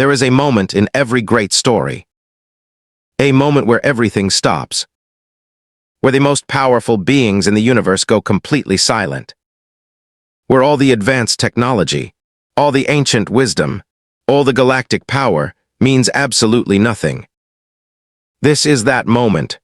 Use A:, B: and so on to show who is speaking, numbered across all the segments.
A: There is a moment in every great story. A moment where everything stops. Where the most powerful beings in the universe go completely silent. Where all the advanced technology, all the ancient wisdom, all the galactic power means absolutely nothing. This is that moment.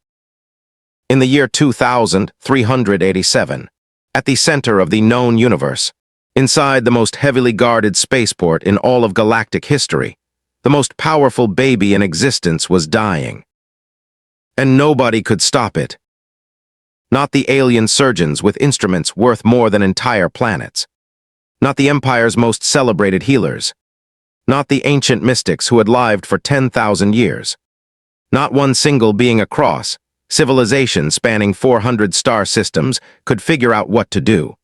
A: In the year 2387, at the center of the known universe, inside the most heavily guarded spaceport in all of galactic history, the most powerful baby in existence was dying. And nobody could stop it. Not the alien surgeons with instruments worth more than entire planets. Not the Empire's most celebrated healers. Not the ancient mystics who had lived for 10,000 years. Not one single being across, civilization spanning 400 star systems, could figure out what to do.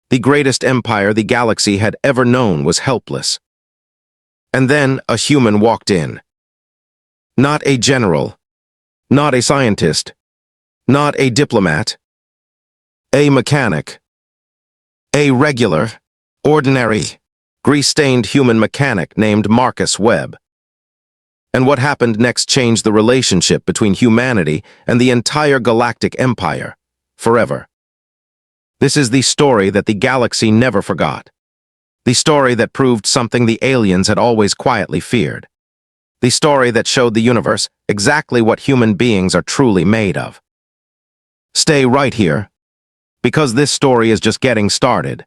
A: The greatest empire the galaxy had ever known was helpless. And then a human walked in. Not a general. Not a scientist. Not a diplomat. A mechanic. A regular, ordinary, grease-stained human mechanic named Marcus Webb. And what happened next changed the relationship between humanity and the entire Galactic Empire, forever. This is the story that the galaxy never forgot. The story that proved something the aliens had always quietly feared. The story that showed the universe exactly what human beings are truly made of. Stay right here, because this story is just getting started.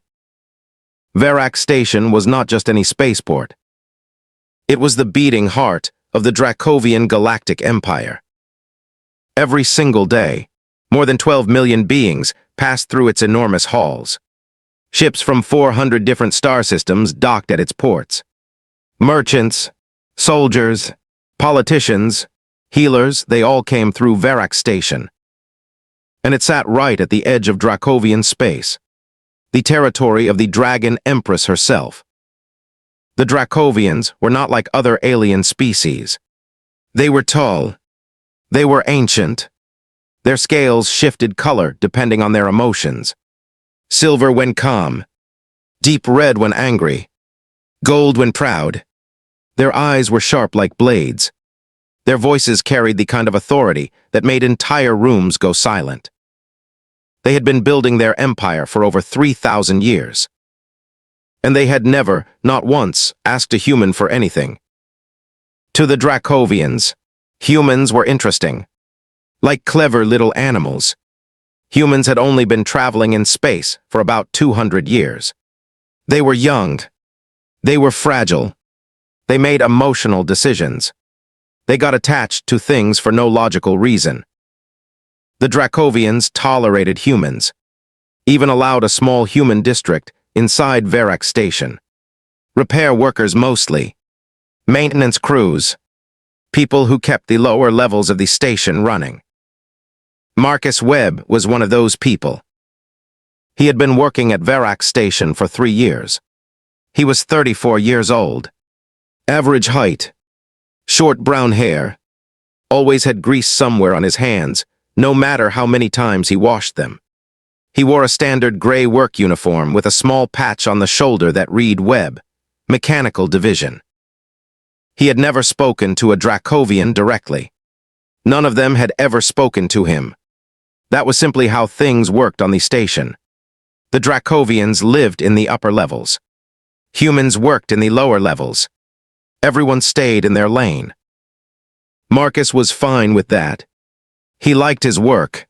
A: Verax Station was not just any spaceport. It was the beating heart of the Dracovian Galactic Empire. Every single day, more than 12 million beings passed through its enormous halls. Ships from 400 different star systems docked at its ports. Merchants, soldiers, politicians, healers, they all came through Verax Station. And it sat right at the edge of Dracovian space, the territory of the dragon Empress herself. The Dracovians were not like other alien species. They were tall. They were ancient. Their scales shifted color depending on their emotions. Silver when calm, deep red when angry, gold when proud. Their eyes were sharp like blades. Their voices carried the kind of authority that made entire rooms go silent. They had been building their empire for over 3,000 years. And they had never, not once, asked a human for anything. To the Dracovians, humans were interesting. Like clever little animals. Humans had only been traveling in space for about 200 years. They were young. They were fragile. They made emotional decisions. They got attached to things for no logical reason. The Dracovians tolerated humans, even allowed a small human district inside Verax Station. Repair workers mostly. Maintenance crews. People who kept the lower levels of the station running. Marcus Webb was one of those people. He had been working at Verax Station for 3 years. He was 34 years old. Average height. Short brown hair. Always had grease somewhere on his hands, no matter how many times he washed them. He wore a standard gray work uniform with a small patch on the shoulder that read Webb, Mechanical Division. He had never spoken to a Dracovian directly. None of them had ever spoken to him. That was simply how things worked on the station. The Dracovians lived in the upper levels. Humans worked in the lower levels. Everyone stayed in their lane. Marcus was fine with that. He liked his work.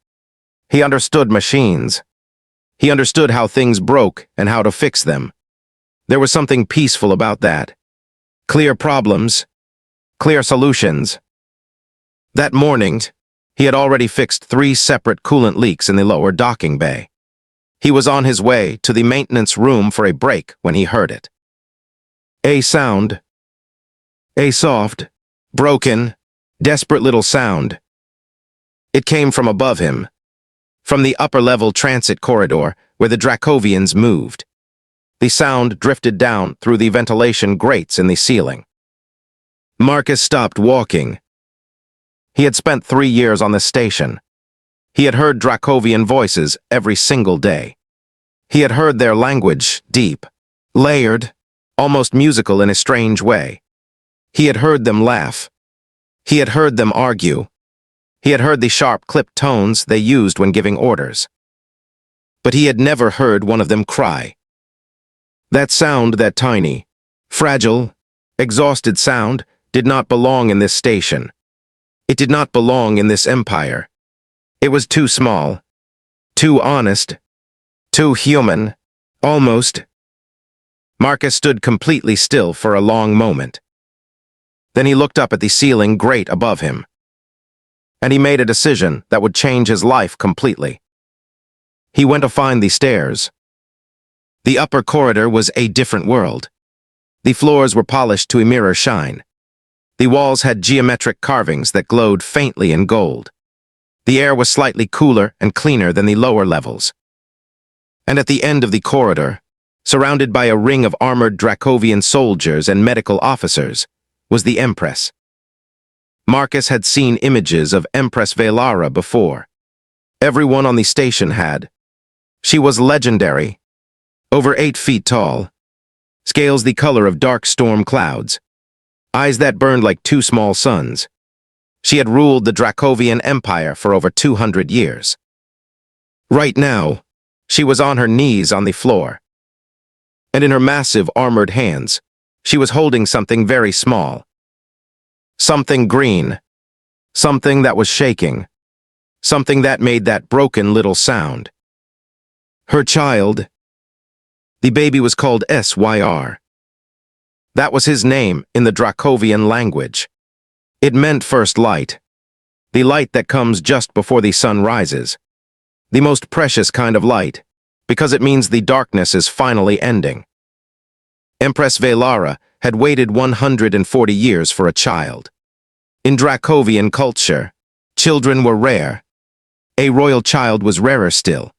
A: He understood machines. He understood how things broke and how to fix them. There was something peaceful about that. Clear problems. Clear solutions. That morning, he had already fixed 3 separate coolant leaks in the lower docking bay. He was on his way to the maintenance room for a break when he heard it. A sound. A soft, broken, desperate little sound. It came from above him, from the upper-level transit corridor where the Dracovians moved. The sound drifted down through the ventilation grates in the ceiling. Marcus stopped walking. He had spent 3 years on the station. He had heard Dracovian voices every single day. He had heard their language, deep, layered, almost musical in a strange way. He had heard them laugh. He had heard them argue. He had heard the sharp, clipped tones they used when giving orders. But he had never heard one of them cry. That sound, that tiny, fragile, exhausted sound, did not belong in this station. It did not belong in this empire. It was too small, too honest, too human, almost. Marcus stood completely still for a long moment. Then he looked up at the ceiling great above him. And he made a decision that would change his life completely. He went to find the stairs. The upper corridor was a different world. The floors were polished to a mirror shine. The walls had geometric carvings that glowed faintly in gold. The air was slightly cooler and cleaner than the lower levels. And at the end of the corridor, surrounded by a ring of armored Dracovian soldiers and medical officers, was the Empress. Marcus had seen images of Empress Velara before. Everyone on the station had. She was legendary, over 8 feet tall, scales the color of dark storm clouds, eyes that burned like 2 small suns. She had ruled the Dracovian Empire for over 200 years. Right now, she was on her knees on the floor. And in her massive armored hands, she was holding something very small. Something green. Something that was shaking. Something that made that broken little sound. Her child. The baby was called SYR. That was his name in the Dracovian language. It meant first light. The light that comes just before the sun rises. The most precious kind of light, because it means the darkness is finally ending. Empress Velara had waited 140 years for a child. In Dracovian culture, children were rare. A royal child was rarer still.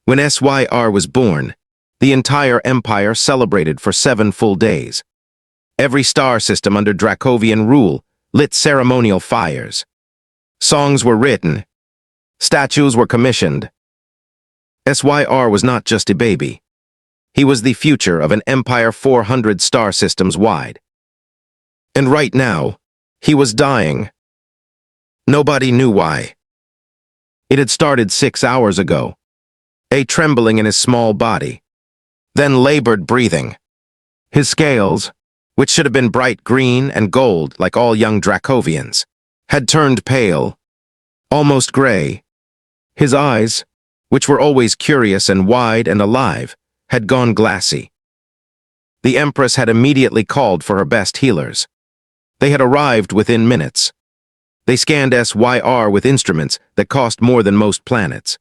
A: When SYR was born, the entire empire celebrated for 7 full days. Every star system under Dracovian rule lit ceremonial fires. Songs were written. Statues were commissioned. SYR was not just a baby. He was the future of an empire 400 star systems wide. And right now, he was dying. Nobody knew why. It had started 6 hours ago. A trembling in his small body. Then labored breathing. His scales, which should have been bright green and gold like all young Dracovians, had turned pale, almost gray. His eyes, which were always curious and wide and alive, had gone glassy. The Empress had immediately called for her best healers. They had arrived within minutes. They scanned SYR with instruments that cost more than most planets.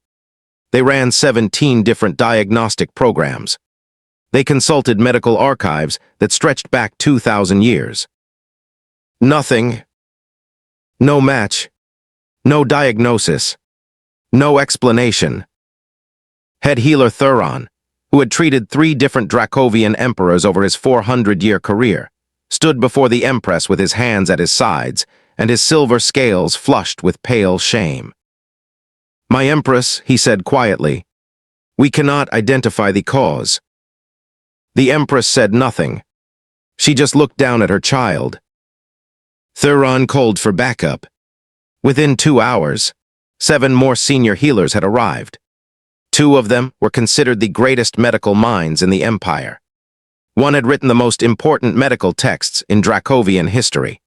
A: They ran 17 different diagnostic programs. They consulted medical archives that stretched back 2,000 years. Nothing. No match. No diagnosis. No explanation. Head healer Thuron, who had treated 3 different Dracovian emperors over his 400-year career, stood before the Empress with his hands at his sides and his silver scales flushed with pale shame. "My Empress," he said quietly, "we cannot identify the cause." The Empress said nothing. She just looked down at her child. Thuron called for backup. Within 2 hours, 7 more senior healers had arrived. 2 of them were considered the greatest medical minds in the Empire. One had written the most important medical texts in Dracovian history.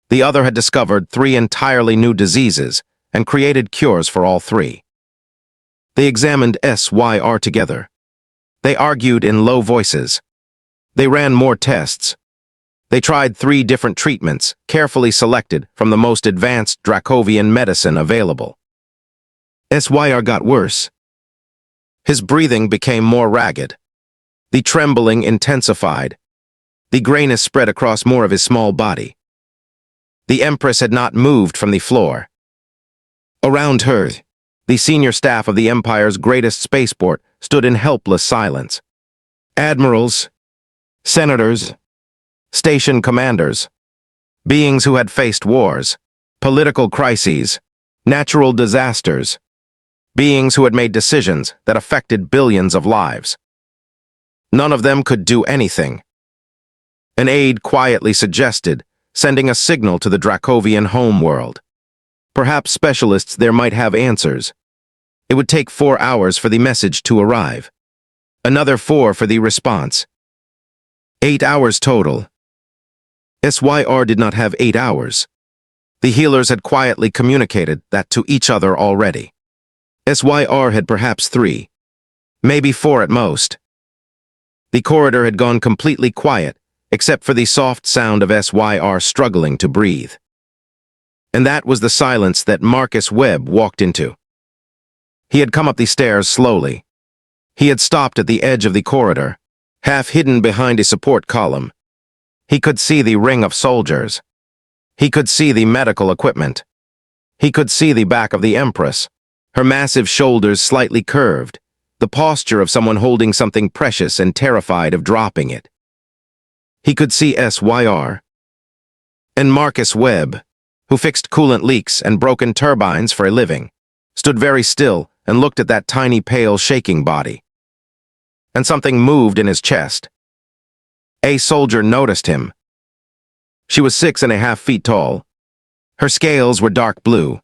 A: The other had discovered 3 entirely new diseases and created cures for all 3. They examined SYR together. They argued in low voices. They ran more tests. They tried 3 different treatments, carefully selected from the most advanced Dracovian medicine available. SYR got worse. His breathing became more ragged. The trembling intensified. The grayness spread across more of his small body. The Empress had not moved from the floor. Around her, the senior staff of the Empire's greatest spaceport stood in helpless silence. Admirals, senators, station commanders, beings who had faced wars, political crises, natural disasters, beings who had made decisions that affected billions of lives. None of them could do anything. An aide quietly suggested sending a signal to the Dracovian homeworld. Perhaps specialists there might have answers. It would take 4 hours for the message to arrive. Another 4 for the response. 8 hours total. SYR did not have 8 hours. The healers had quietly communicated that to each other already. SYR had perhaps 3, maybe 4 at most. The corridor had gone completely quiet, except for the soft sound of SYR struggling to breathe. And that was the silence that Marcus Webb walked into. He had come up the stairs slowly. He had stopped at the edge of the corridor, half hidden behind a support column. He could see the ring of soldiers. He could see the medical equipment. He could see the back of the Empress, her massive shoulders slightly curved, the posture of someone holding something precious and terrified of dropping it. He could see SYR. And Marcus Webb, who fixed coolant leaks and broken turbines for a living, stood very still and looked at that tiny, pale, shaking body. And something moved in his chest. A soldier noticed him. She was 6.5 feet tall. Her scales were dark blue.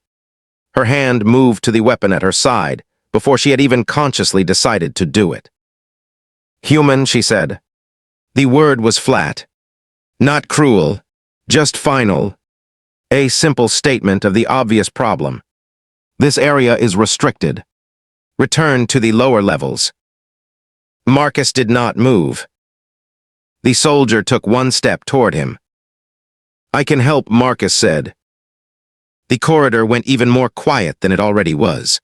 A: Her hand moved to the weapon at her side before she had even consciously decided to do it. Human, she said. The word was flat. Not cruel, just final. A simple statement of the obvious problem. This area is restricted. Return to the lower levels. Marcus did not move. The soldier took one step toward him. I can help, Marcus said. The corridor went even more quiet than it already was,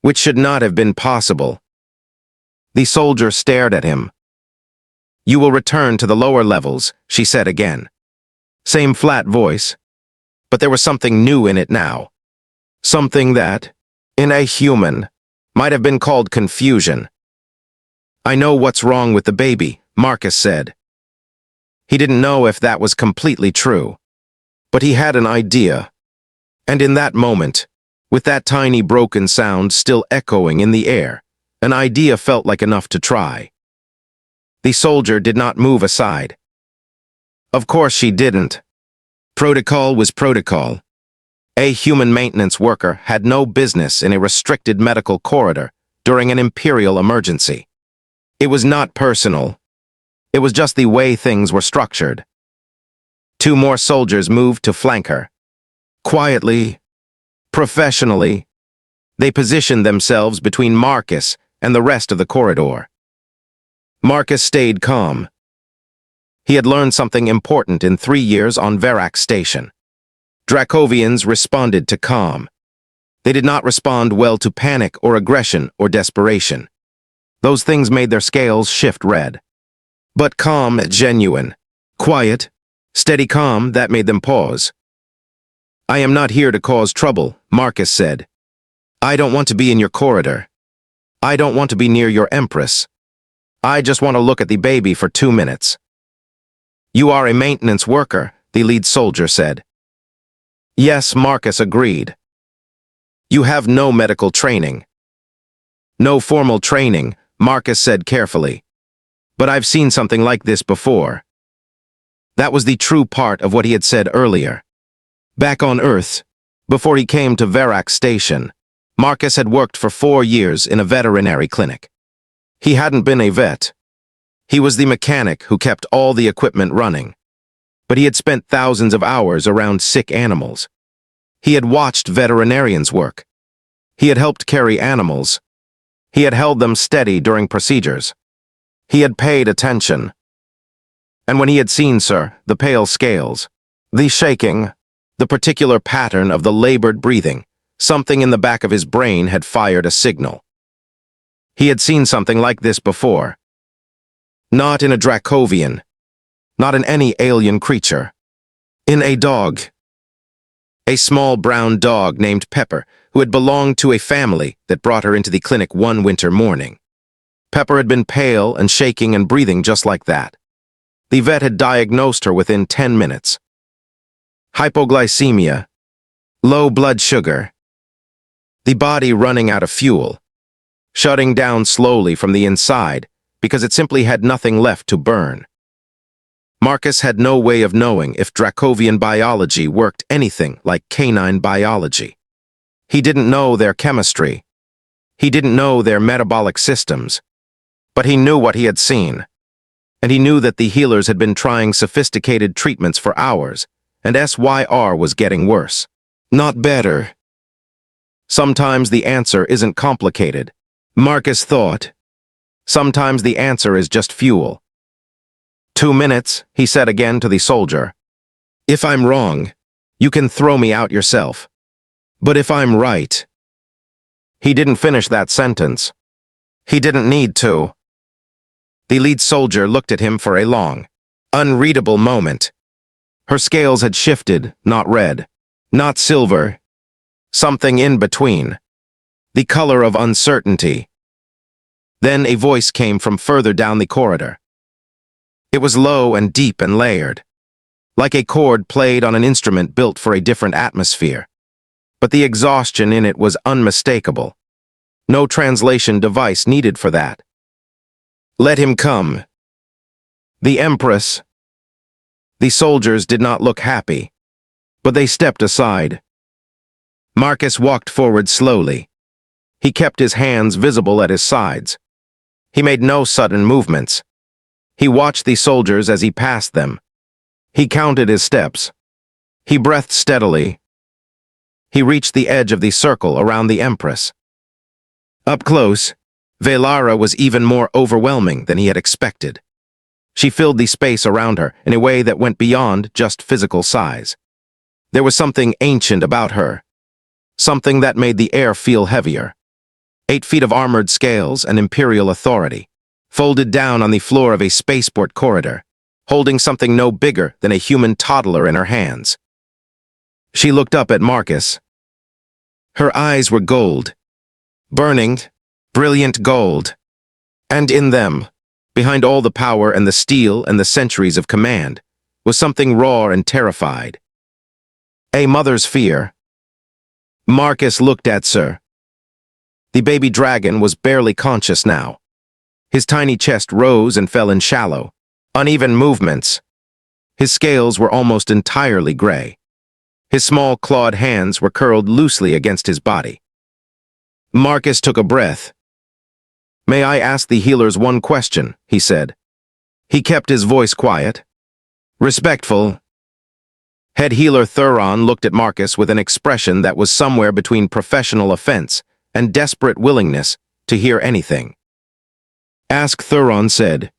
A: which should not have been possible. The soldier stared at him. You will return to the lower levels, she said again. Same flat voice, but there was something new in it now. Something that, in a human, might have been called confusion. I know what's wrong with the baby, Marcus said. He didn't know if that was completely true, but he had an idea. And in that moment, with that tiny broken sound still echoing in the air, an idea felt like enough to try. The soldier did not move aside. Of course she didn't. Protocol was protocol. A human maintenance worker had no business in a restricted medical corridor during an imperial emergency. It was not personal. It was just the way things were structured. 2 more soldiers moved to flank her. Quietly, professionally, they positioned themselves between Marcus and the rest of the corridor. Marcus stayed calm. He had learned something important in 3 years on Verax Station. Dracovians responded to calm. They did not respond well to panic or aggression or desperation. Those things made their scales shift red. But calm, genuine, quiet, steady calm, that made them pause. I am not here to cause trouble, Marcus said. I don't want to be in your corridor. I don't want to be near your Empress. I just want to look at the baby for 2 minutes. You are a maintenance worker, the lead soldier said. Yes, Marcus agreed. You have no medical training. No formal training, Marcus said carefully. But I've seen something like this before. That was the true part of what he had said earlier. Back on Earth, before he came to Verax Station, Marcus had worked for 4 years in a veterinary clinic. He hadn't been a vet. He was the mechanic who kept all the equipment running. But he had spent thousands of hours around sick animals. He had watched veterinarians work. He had helped carry animals. He had held them steady during procedures. He had paid attention. And when he had seen, sir, the pale scales, the shaking, the particular pattern of the labored breathing, something in the back of his brain had fired a signal. He had seen something like this before. Not in a Dracovian, not in any alien creature. In a dog. A small brown dog named Pepper, who had belonged to a family that brought her into the clinic one winter morning. Pepper had been pale and shaking and breathing just like that. The vet had diagnosed her within 10 minutes. Hypoglycemia, low blood sugar, the body running out of fuel, shutting down slowly from the inside because it simply had nothing left to burn. Marcus had no way of knowing if Dracovian biology worked anything like canine biology. He didn't know their chemistry. He didn't know their metabolic systems. But he knew what he had seen. And he knew that the healers had been trying sophisticated treatments for hours, and SYR was getting worse. Not better. Sometimes the answer isn't complicated, Marcus thought. Sometimes the answer is just fuel. 2 minutes, he said again to the soldier. If I'm wrong, you can throw me out yourself. But if I'm right... He didn't finish that sentence. He didn't need to. The lead soldier looked at him for a long, unreadable moment. Her scales had shifted, not red, not silver, something in between, the color of uncertainty. Then a voice came from further down the corridor. It was low and deep and layered, like a chord played on an instrument built for a different atmosphere. But the exhaustion in it was unmistakable. No translation device needed for that. Let him come. The Empress. The soldiers did not look happy, but they stepped aside. Marcus walked forward slowly. He kept his hands visible at his sides. He made no sudden movements. He watched the soldiers as he passed them. He counted his steps. He breathed steadily. He reached the edge of the circle around the Empress. Up close, Velara was even more overwhelming than he had expected. She filled the space around her in a way that went beyond just physical size. There was something ancient about her, something that made the air feel heavier. 8 feet of armored scales and imperial authority, folded down on the floor of a spaceport corridor, holding something no bigger than a human toddler in her hands. She looked up at Marcus. Her eyes were gold, burning, brilliant gold. And in them, behind all the power and the steel and the centuries of command, was something raw and terrified. A mother's fear. Marcus looked at Sir. The baby dragon was barely conscious now. His tiny chest rose and fell in shallow, uneven movements. His scales were almost entirely gray. His small clawed hands were curled loosely against his body. Marcus took a breath. May I ask the healers one question, he said. He kept his voice quiet, respectful. Head healer Thuron looked at Marcus with an expression that was somewhere between professional offense and desperate willingness to hear anything. Ask Thuron said,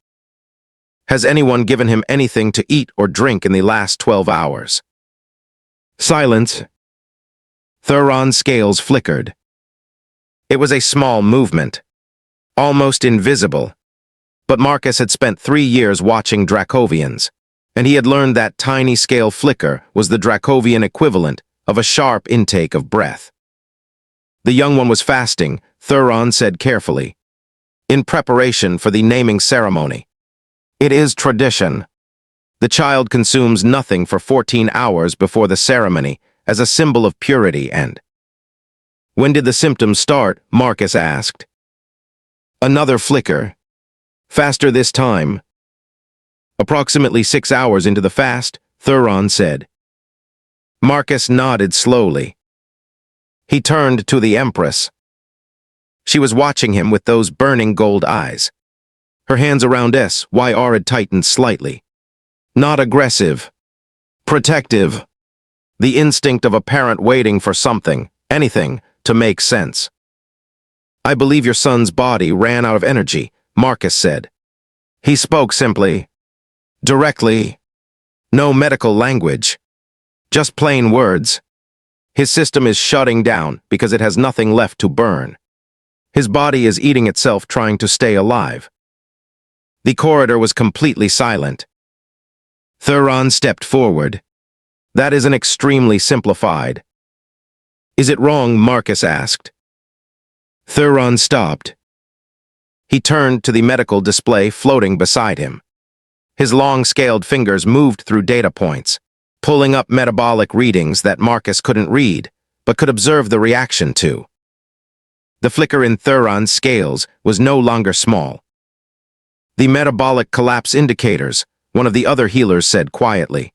A: Has anyone given him anything to eat or drink in the last 12 hours? Silence. Thuron's scales flickered. It was a small movement, almost invisible. But Marcus had spent 3 years watching Dracovians, and he had learned that tiny scale flicker was the Dracovian equivalent of a sharp intake of breath. The young one was fasting, Thuron said carefully, in preparation for the naming ceremony. It is tradition. The child consumes nothing for 14 hours before the ceremony as a symbol of purity and... When did the symptoms start? Marcus asked. Another flicker. Faster this time. Approximately 6 hours into the fast, Thuron said. Marcus nodded slowly. He turned to the Empress. She was watching him with those burning gold eyes. Her hands around SYR had tightened slightly. Not aggressive. Protective. The instinct of a parent waiting for something, anything, to make sense. I believe your son's body ran out of energy, Marcus said. He spoke simply, directly. No medical language. Just plain words. His system is shutting down because it has nothing left to burn. His body is eating itself trying to stay alive. The corridor was completely silent. Thuron stepped forward. That is an extremely simplified. Is it wrong? Marcus asked. Thuron stopped. He turned to the medical display floating beside him. His long-scaled fingers moved through data points, pulling up metabolic readings that Marcus couldn't read, but could observe the reaction to. The flicker in Thuron's scales was no longer small. The metabolic collapse indicators, one of the other healers said quietly.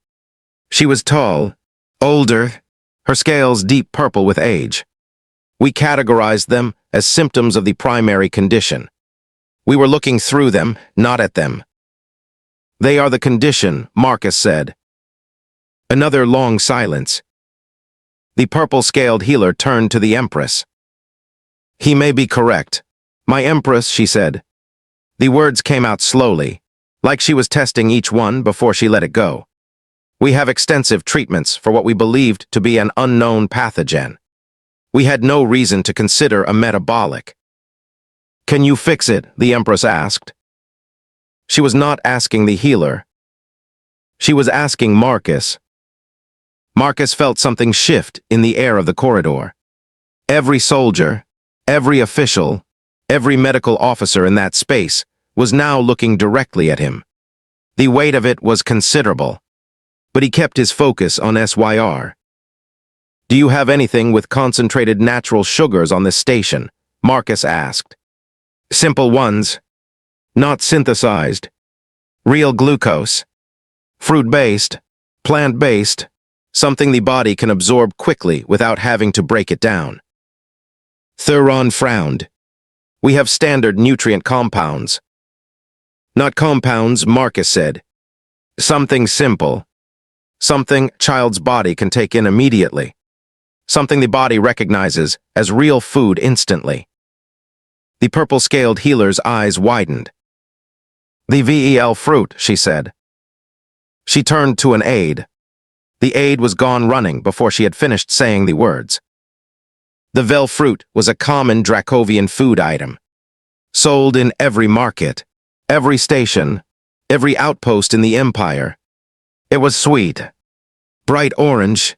A: She was tall, older, her scales deep purple with age. We categorized them as symptoms of the primary condition. We were looking through them, not at them. They are the condition, Marcus said. Another long silence. The purple-scaled healer turned to the Empress. He may be correct. My Empress, she said. The words came out slowly, like she was testing each one before she let it go. We have extensive treatments for what we believed to be an unknown pathogen. We had no reason to consider a metabolic. Can you fix it? The Empress asked. She was not asking the healer. She was asking Marcus. Marcus felt something shift in the air of the corridor. Every soldier, every official, every medical officer in that space was now looking directly at him. The weight of it was considerable, but he kept his focus on SYR. Do you have anything with concentrated natural sugars on this station? Marcus asked. Simple ones. Not synthesized. Real glucose. Fruit-based. Plant-based. Something the body can absorb quickly without having to break it down. Thuron frowned. We have standard nutrient compounds. Not compounds, Marcus said. Something simple. Something child's body can take in immediately. Something the body recognizes as real food instantly. The purple-scaled healer's eyes widened. The VEL fruit, she said. She turned to an aide. The aide was gone running before she had finished saying the words. The VEL fruit was a common Dracovian food item, sold in every market, every station, every outpost in the Empire. It was sweet, bright orange.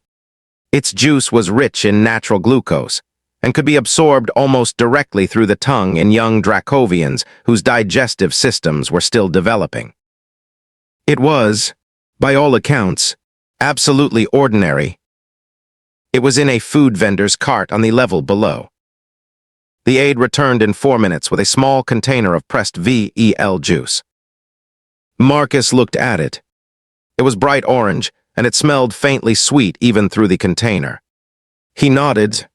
A: Its juice was rich in natural glucose and could be absorbed almost directly through the tongue in young Dracovians whose digestive systems were still developing. It was, by all accounts, absolutely ordinary. It was in a food vendor's cart on the level below. The aide returned in 4 minutes with a small container of pressed VEL juice. Marcus looked at it. It was bright orange, and it smelled faintly sweet even through the container. He nodded.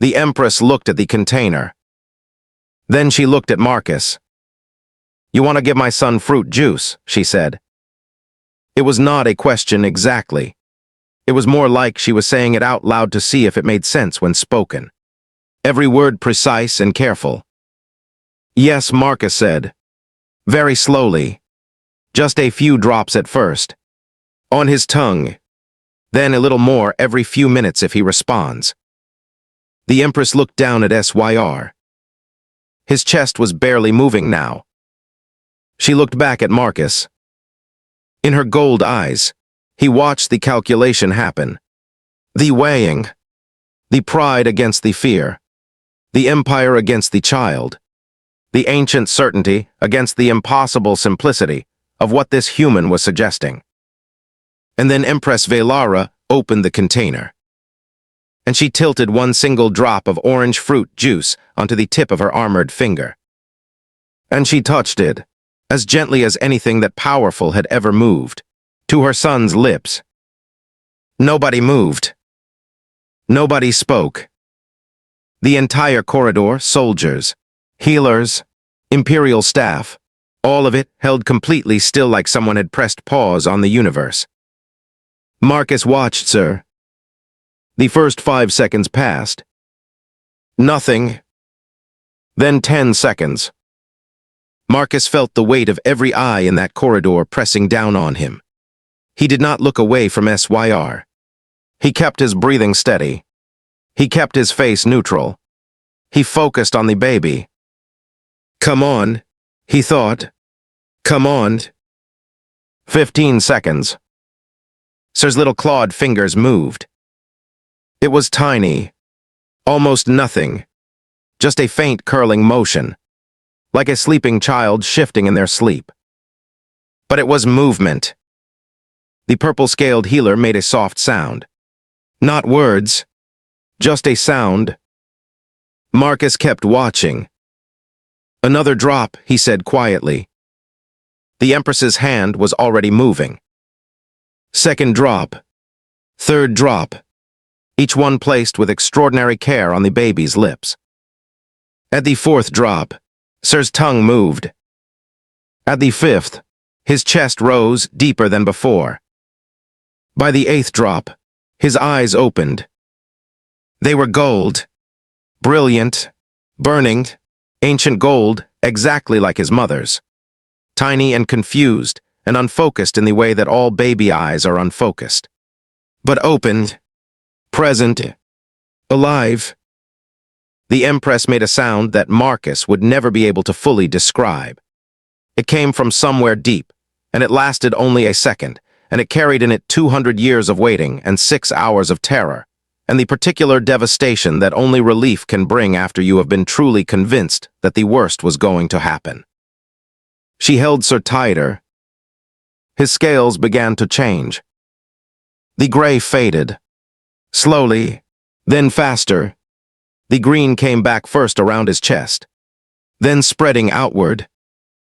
A: The Empress looked at the container. Then she looked at Marcus. You want to give my son fruit juice, she said. It was not a question exactly. It was more like she was saying it out loud to see if it made sense when spoken. Every word precise and careful. Yes, Marcus said. Very slowly. Just a few drops at first. On his tongue. Then a little more every few minutes if he responds. The Empress looked down at SYR. His chest was barely moving now. She looked back at Marcus. In her gold eyes, he watched the calculation happen. The weighing. The pride against the fear. The empire against the child. The ancient certainty against the impossible simplicity of what this human was suggesting. And then Empress Velara opened the container. And she tilted one single drop of orange fruit juice onto the tip of her armored finger. And she touched it, as gently as anything that powerful had ever moved, to her son's lips. Nobody moved. Nobody spoke. The entire corridor, soldiers, healers, imperial staff, all of it held completely still like someone had pressed pause on the universe. Marcus watched, sir. The first 5 seconds passed. Nothing. Then 10 seconds. Marcus felt the weight of every eye in that corridor pressing down on him. He did not look away from SYR. He kept his breathing steady. He kept his face neutral. He focused on the baby. Come on, he thought. Come on. 15 seconds. Sir's little clawed fingers moved. It was tiny. Almost nothing. Just a faint curling motion. Like a sleeping child shifting in their sleep. But it was movement. The purple-scaled healer made a soft sound. Not words. Just a sound. Marcus kept watching. Another drop, he said quietly. The Empress's hand was already moving. Second drop. Third drop. Each one placed with extraordinary care on the baby's lips. At the fourth drop, Sir's tongue moved. At the fifth, his chest rose deeper than before. By the eighth drop, his eyes opened. They were gold. Brilliant, burning, ancient gold, exactly like his mother's. Tiny and confused, and unfocused in the way that all baby eyes are unfocused. But opened, present, alive. The Empress made a sound that Marcus would never be able to fully describe. It came from somewhere deep, and it lasted only a second, and it carried in it 200 years of waiting and 6 hours of terror, and the particular devastation that only relief can bring after you have been truly convinced that the worst was going to happen. She held Sir tighter. His scales began to change. The gray faded. Slowly, then faster. The green came back first around his chest, then spreading outward,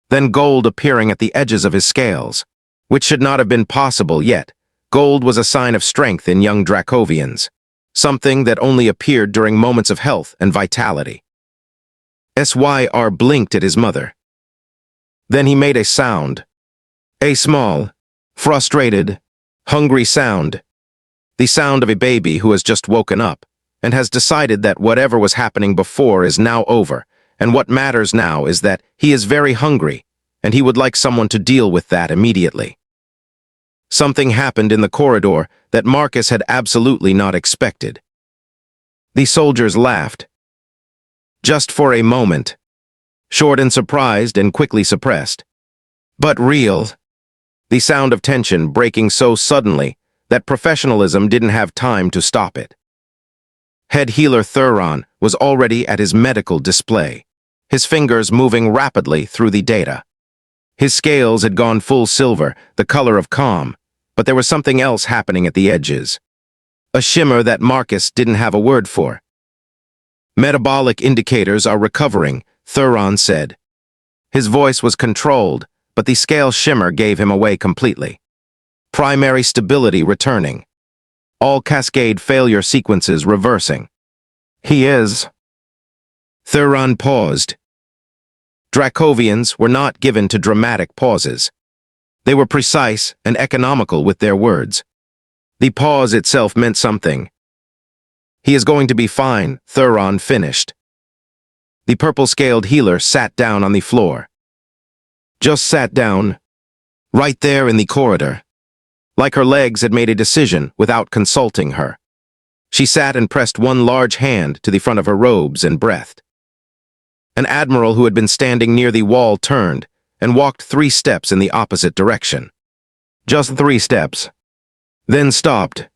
A: then gold appearing at the edges of his scales, which should not have been possible yet. Gold was a sign of strength in young Dracovians, something that only appeared during moments of health and vitality. SYR blinked at his mother. Then he made a sound. A small, frustrated, hungry sound. The sound of a baby who has just woken up and has decided that whatever was happening before is now over, and what matters now is that he is very hungry, and he would like someone to deal with that immediately. Something happened in the corridor that Marcus had absolutely not expected. The soldiers laughed. Just for a moment. Short and surprised and quickly suppressed. But real. The sound of tension breaking so suddenly that professionalism didn't have time to stop it. Head healer Thuron was already at his medical display, his fingers moving rapidly through the data. His scales had gone full silver, the color of calm, but there was something else happening at the edges. A shimmer that Marcus didn't have a word for. Metabolic indicators are recovering, Thuron said. His voice was controlled, but the scale shimmer gave him away completely. Primary stability returning. All cascade failure sequences reversing. He is. Thuron paused. Dracovians were not given to dramatic pauses. They were precise and economical with their words. The pause itself meant something. He is going to be fine, Thuron finished. The purple-scaled healer sat down on the floor. Just sat down, right there in the corridor. Like her legs had made a decision without consulting her. She sat and pressed one large hand to the front of her robes and breathed. An admiral who had been standing near the wall turned and walked 3 steps in the opposite direction. Just 3 steps. Then stopped.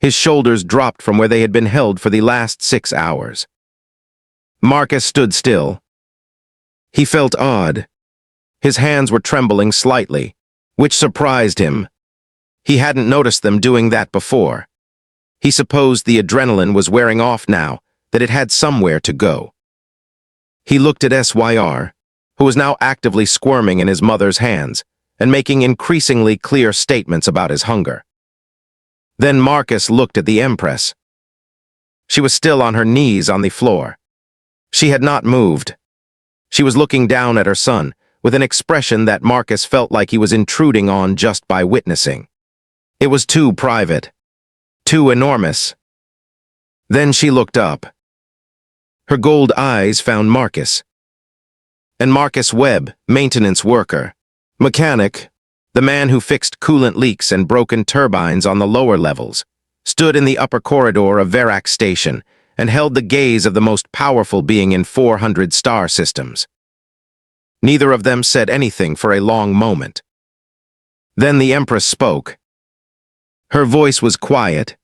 A: His shoulders dropped from where they had been held for the last 6 hours. Marcus stood still. He felt odd. His hands were trembling slightly, which surprised him. He hadn't noticed them doing that before. He supposed the adrenaline was wearing off now, that it had somewhere to go. He looked at SYR, who was now actively squirming in his mother's hands and making increasingly clear statements about his hunger. Then Marcus looked at the Empress. She was still on her knees on the floor. She had not moved. She was looking down at her son with an expression that Marcus felt like he was intruding on just by witnessing. It was too private, too enormous. Then she looked up. Her gold eyes found Marcus. And Marcus Webb, maintenance worker, mechanic, the man who fixed coolant leaks and broken turbines on the lower levels, stood in the upper corridor of Verax Station and held the gaze of the most powerful being in 400 star systems. Neither of them said anything for a long moment. Then the Empress spoke. Her voice was quiet,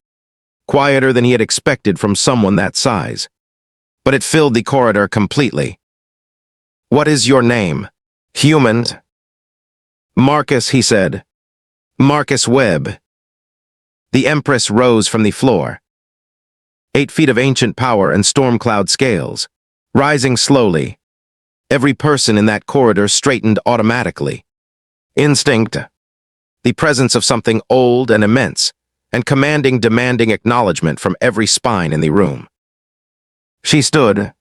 A: quieter than he had expected from someone that size. But it filled the corridor completely. What is your name? Human. Marcus, he said. Marcus Webb. The Empress rose from the floor. 8 feet of ancient power and storm cloud scales, rising slowly. Every person in that corridor straightened automatically. Instinct, the presence of something old and immense, and demanding acknowledgement from every spine in the room. She stood,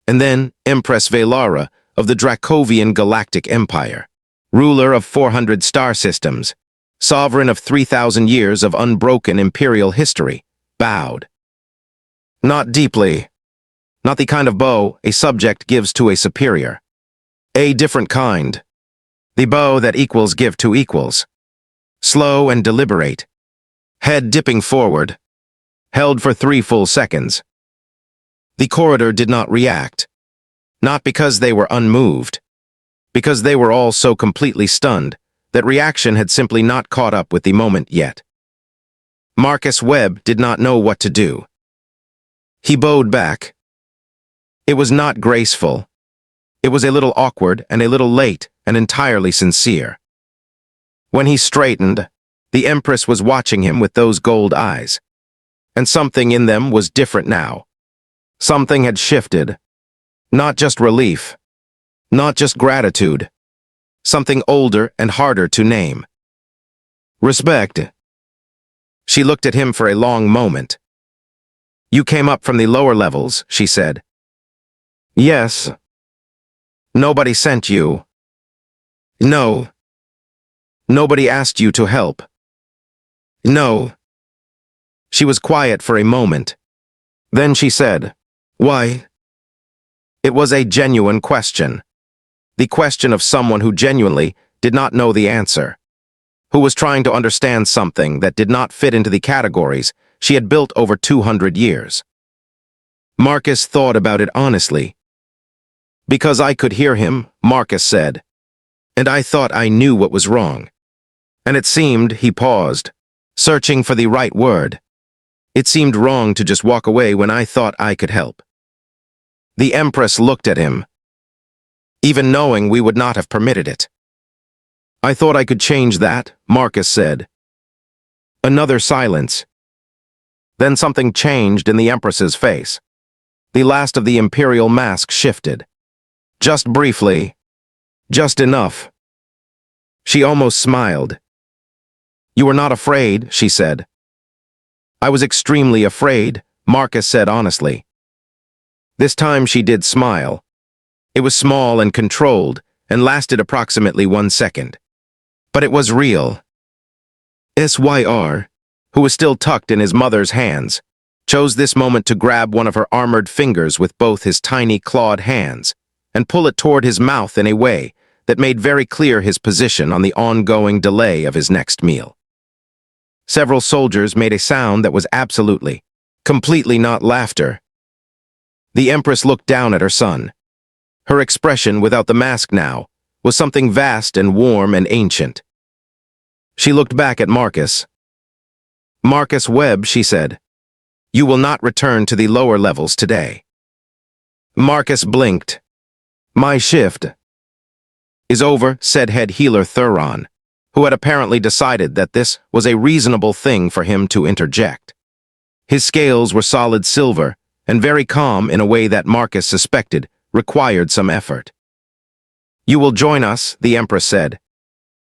A: and then Empress Velara of the Dracovian Galactic Empire, ruler of 400 star systems, sovereign of 3,000 years of unbroken imperial history, bowed. Not deeply, not the kind of bow a subject gives to a superior. A different kind, the bow that equals give to equals. Slow and deliberate, head dipping forward, held for 3 full seconds. The corridor did not react, not because they were unmoved, because they were all so completely stunned that reaction had simply not caught up with the moment yet. Marcus Webb did not know what to do. He bowed back. It was not graceful. It was a little awkward and a little late and entirely sincere. When he straightened, the Empress was watching him with those gold eyes, and something in them was different now. Something had shifted. Not just relief, not just gratitude, something older and harder to name. Respect. She looked at him for a long moment. You came up from the lower levels, she said. Yes. Nobody sent you. No. Nobody asked you to help. No. She was quiet for a moment. Then she said, Why? It was a genuine question. The question of someone who genuinely did not know the answer, who was trying to understand something that did not fit into the categories she had built over 200 years. Marcus thought about it honestly. Because I could hear him, Marcus said, and I thought I knew what was wrong. And it seemed, he paused, searching for the right word. It seemed wrong to just walk away when I thought I could help. The Empress looked at him, even knowing we would not have permitted it. I thought I could change that, Marcus said. Another silence. Then something changed in the Empress's face. The last of the imperial mask shifted. Just briefly. Just enough. She almost smiled. You were not afraid, she said. I was extremely afraid, Marcus said honestly. This time she did smile. It was small and controlled, and lasted approximately 1 second. But it was real. SYR, who was still tucked in his mother's hands, chose this moment to grab one of her armored fingers with both his tiny clawed hands and pull it toward his mouth in a way that made very clear his position on the ongoing delay of his next meal. Several soldiers made a sound that was absolutely, completely not laughter. The Empress looked down at her son. Her expression, without the mask now, was something vast and warm and ancient. She looked back at Marcus. Marcus Webb, she said, you will not return to the lower levels today. Marcus blinked. My shift is over, said head healer Thuron, who had apparently decided that this was a reasonable thing for him to interject. His scales were solid silver, and very calm in a way that Marcus suspected required some effort. You will join us, the Empress said.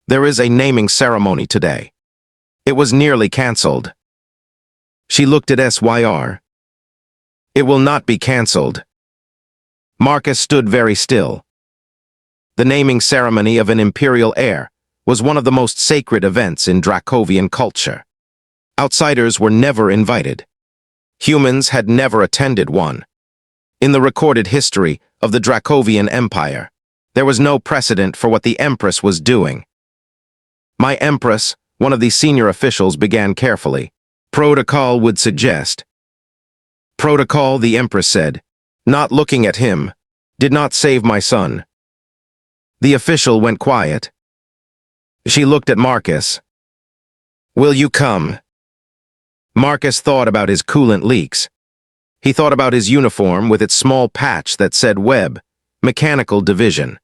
A: There is a naming ceremony today. It was nearly cancelled. She looked at SYR. It will not be cancelled. Marcus stood very still. The naming ceremony of an imperial heir was one of the most sacred events in Dracovian culture. Outsiders were never invited. Humans had never attended one. In the recorded history of the Dracovian Empire, there was no precedent for what the Empress was doing. My Empress, one of the senior officials, began carefully. Protocol would suggest. Protocol, the Empress said, not looking at him, did not save my son. The official went quiet. She looked at Marcus. Will you come? Marcus thought about his coolant leaks. He thought about his uniform with its small patch that said Webb, Mechanical Division.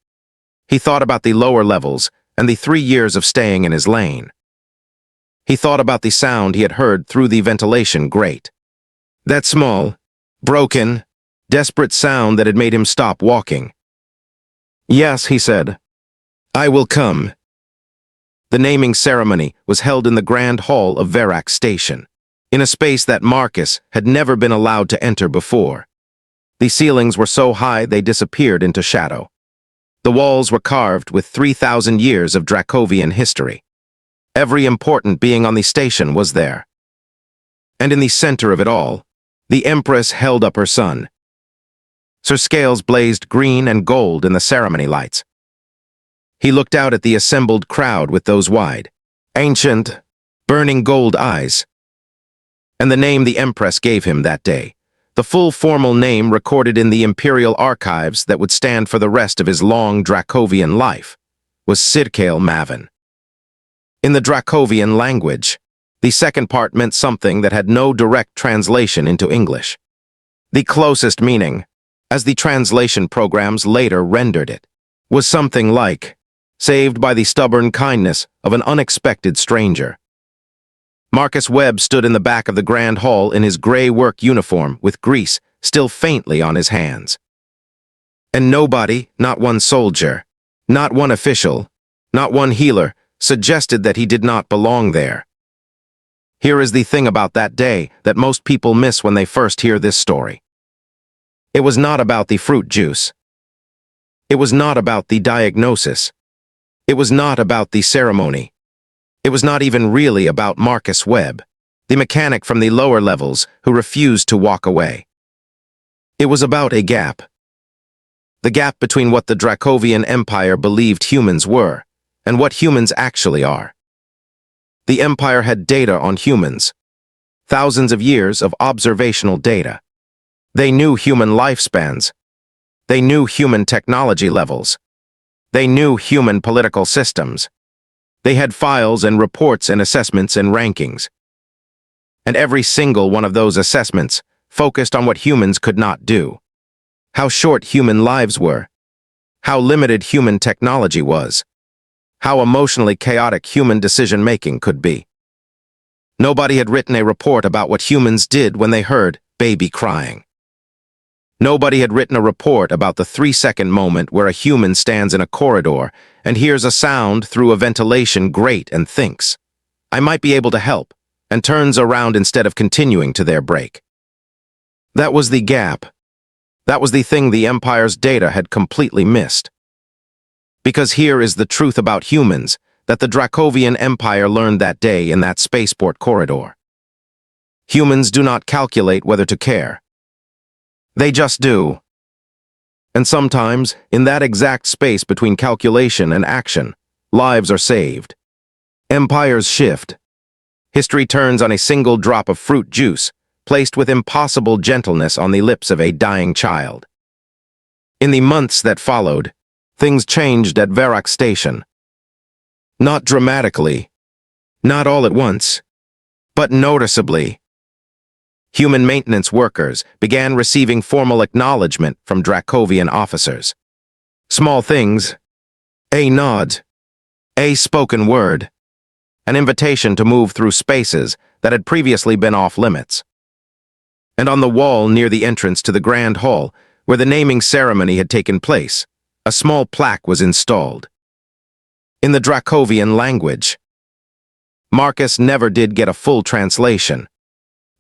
A: He thought about the lower levels and the 3 years of staying in his lane. He thought about the sound he had heard through the ventilation grate. That small, broken, desperate sound that had made him stop walking. Yes, he said. I will come. The naming ceremony was held in the Grand Hall of Verac Station, in a space that Marcus had never been allowed to enter before. The ceilings were so high they disappeared into shadow. The walls were carved with 3,000 years of Dracovian history. Every important being on the station was there. And in the center of it all, the Empress held up her son. Her scales blazed green and gold in the ceremony lights. He looked out at the assembled crowd with those wide, ancient, burning gold eyes. And the name the Empress gave him that day, the full formal name recorded in the Imperial archives that would stand for the rest of his long Dracovian life, was Sidkale Mavin. In the Dracovian language, the second part meant something that had no direct translation into English. The closest meaning, as the translation programs later rendered it, was something like, saved by the stubborn kindness of an unexpected stranger. Marcus Webb stood in the back of the Grand Hall in his gray work uniform with grease still faintly on his hands. And nobody, not one soldier, not one official, not one healer, suggested that he did not belong there. Here is the thing about that day that most people miss when they first hear this story. It was not about the fruit juice. It was not about the diagnosis. It was not about the ceremony. It was not even really about Marcus Webb, the mechanic from the lower levels who refused to walk away. It was about a gap. The gap between what the Dracovian Empire believed humans were and what humans actually are. The Empire had data on humans, thousands of years of observational data. They knew human lifespans. They knew human technology levels. They knew human political systems. They had files and reports and assessments and rankings. And every single one of those assessments focused on what humans could not do. How short human lives were. How limited human technology was. How emotionally chaotic human decision-making could be. Nobody had written a report about what humans did when they heard baby crying. Nobody had written a report about the 3-second moment where a human stands in a corridor and hears a sound through a ventilation grate and thinks, I might be able to help, and turns around instead of continuing to their break. That was the gap. That was the thing the Empire's data had completely missed. Because here is the truth about humans that the Dracovian Empire learned that day in that spaceport corridor. Humans do not calculate whether to care. They just do. And sometimes, in that exact space between calculation and action, lives are saved. Empires shift. History turns on a single drop of fruit juice, placed with impossible gentleness on the lips of a dying child. In the months that followed, things changed at Verac Station. Not dramatically, not all at once, but noticeably. Human maintenance workers began receiving formal acknowledgement from Dracovian officers. Small things, a nod, a spoken word, an invitation to move through spaces that had previously been off limits. And on the wall near the entrance to the Grand Hall, where the naming ceremony had taken place, a small plaque was installed. In the Dracovian language. Marcus never did get a full translation,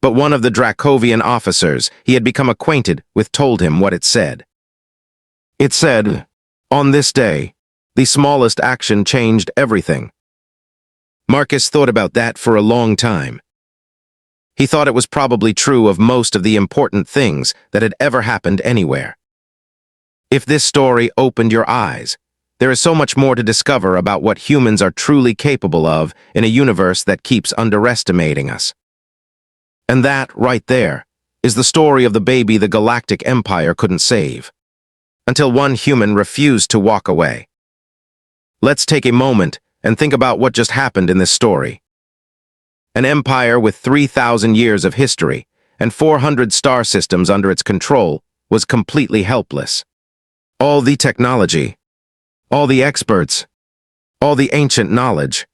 A: but one of the Dracovian officers he had become acquainted with told him what it said. It said, on this day, the smallest action changed everything. Marcus thought about that for a long time. He thought it was probably true of most of the important things that had ever happened anywhere. If this story opened your eyes, there is so much more to discover about what humans are truly capable of in a universe that keeps underestimating us. And that, right there, is the story of the baby the Galactic Empire couldn't save, until one human refused to walk away. Let's take a moment and think about what just happened in this story. An empire with 3,000 years of history and 400 star systems under its control was completely helpless. All the technology, all the experts, all the ancient knowledge,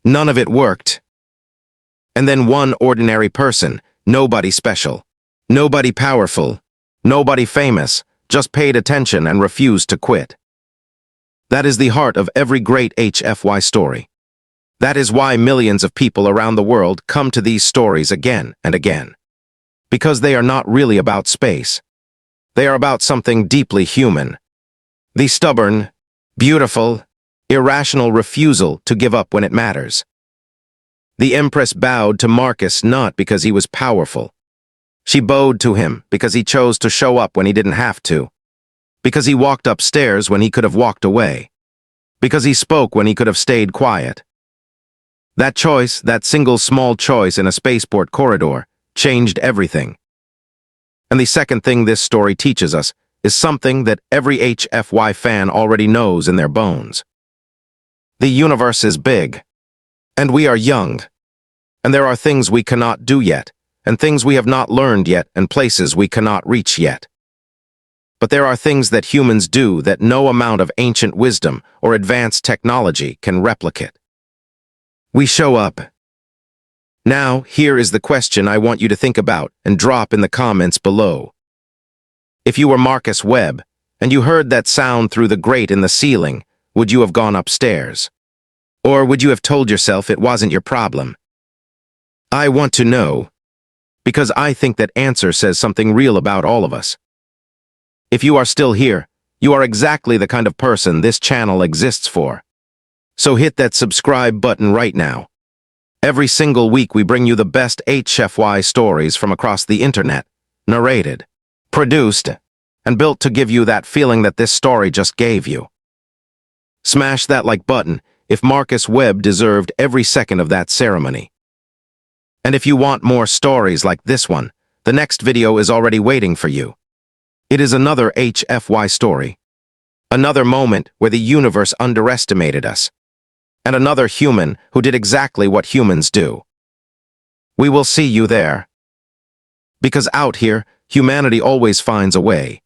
A: none of it worked. And then one ordinary person, nobody special, nobody powerful, nobody famous, just paid attention and refused to quit. That is the heart of every great HFY story. That is why millions of people around the world come to these stories again and again. Because they are not really about space. They are about something deeply human. The stubborn, beautiful, irrational refusal to give up when it matters. The Empress bowed to Marcus not because he was powerful. She bowed to him because he chose to show up when he didn't have to. Because he walked upstairs when he could have walked away. Because he spoke when he could have stayed quiet. That choice, that single small choice in a spaceport corridor, changed everything. And the second thing this story teaches us is something that every HFY fan already knows in their bones. The universe is big, and we are young, and there are things we cannot do yet, and things we have not learned yet, and places we cannot reach yet. But there are things that humans do that no amount of ancient wisdom or advanced technology can replicate. We show up. Now, here is the question I want you to think about and drop in the comments below. If you were Marcus Webb, and you heard that sound through the grate in the ceiling, would you have gone upstairs? Or would you have told yourself it wasn't your problem? I want to know, because I think that answer says something real about all of us. If you are still here, you are exactly the kind of person this channel exists for. So hit that subscribe button right now. Every single week we bring you the best HFY stories from across the internet, narrated, produced, and built to give you that feeling that this story just gave you. Smash that like button if Marcus Webb deserved every second of that ceremony. And if you want more stories like this one, the next video is already waiting for you. It is another HFY story. Another moment where the universe underestimated us. And another human who did exactly what humans do. We will see you there. Because out here, humanity always finds a way.